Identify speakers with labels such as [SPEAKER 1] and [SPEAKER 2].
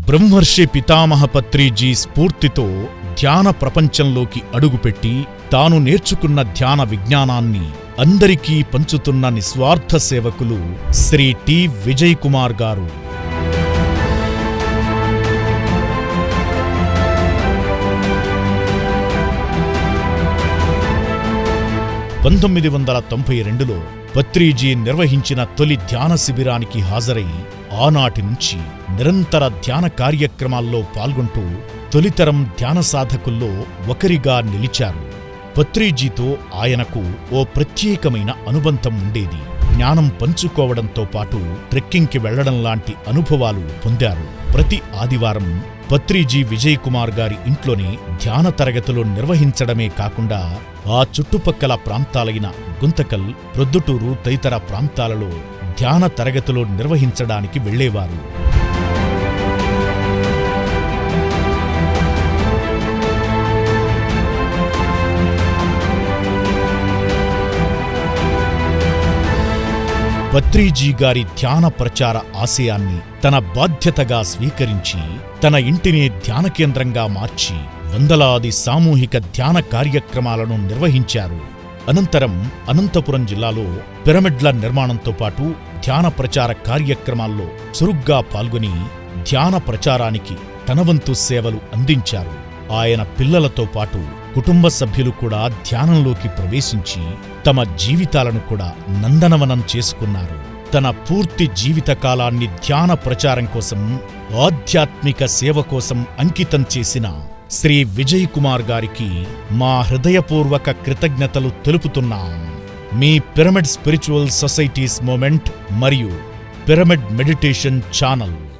[SPEAKER 1] బ్రహ్మర్షి పితామహ పత్రిజీ స్ఫూర్తితో ధ్యాన ప్రపంచంలోకి అడుగుపెట్టి తాను నేర్చుకున్న ధ్యాన విజ్ఞానాన్ని అందరికీ పంచుతున్న నిస్వార్థ సేవకులు శ్రీ టి. విజయ్ కుమార్ గారు. పంతొమ్మిది 1992లో పత్రిజీ నిర్వహించిన తొలి ధ్యాన శిబిరానికి హాజరై ఆనాటి నుంచి నిరంతర ధ్యాన కార్యక్రమాల్లో పాల్గొంటూ తొలితరం ధ్యాన సాధకుల్లో ఒకరిగా నిలిచారు. పత్రిజీతో ఆయనకు ఓ ప్రత్యేకమైన అనుబంధం ఉండేది. జ్ఞానం పంచుకోవడంతో పాటు ట్రెక్కింగ్కి వెళ్లడం లాంటి అనుభవాలు పొందారు. ప్రతి ఆదివారం పత్రిజీ విజయ్ కుమార్ గారి ఇంట్లోనే ధ్యాన తరగతులు నిర్వహించడమే కాకుండా ఆ చుట్టుపక్కల ప్రాంతాలైన గుంతకల్, ప్రొద్దుటూరు తదితర ప్రాంతాలలో ధ్యాన తరగతులు నిర్వహించడానికి వెళ్లేవారు. పత్రిజీ గారి ధ్యాన ప్రచార ఆశయాన్ని తన బాధ్యతగా స్వీకరించి తన ఇంటినే ధ్యాన కేంద్రంగా మార్చి వందలాది సామూహిక ధ్యాన కార్యక్రమాలను నిర్వహించారు. అనంతరం అనంతపురం జిల్లాలో పిరమిడ్ల నిర్మాణంతో పాటు ధ్యాన ప్రచార కార్యక్రమాల్లో చురుగ్గా పాల్గొని ధ్యాన ప్రచారానికి తన వంతు సేవలు అందించారు. ఆయన పిల్లలతో పాటు కుటుంబ సభ్యులు కూడా ధ్యానంలోకి ప్రవేశించి తమ జీవితాలను కూడా నందనవనం చేసుకున్నారు. తన పూర్తి జీవితకాలాన్ని ధ్యాన ప్రచారం కోసం, ఆధ్యాత్మిక సేవ కోసం అంకితం చేసిన శ్రీ విజయ్ కుమార్ గారికి మా హృదయపూర్వక కృతజ్ఞతలు తెలుపుతున్నాం. మీ పిరమిడ్ స్పిరిచువల్ సొసైటీస్ మూమెంట్ మరియు పిరమిడ్ మెడిటేషన్ ఛానల్.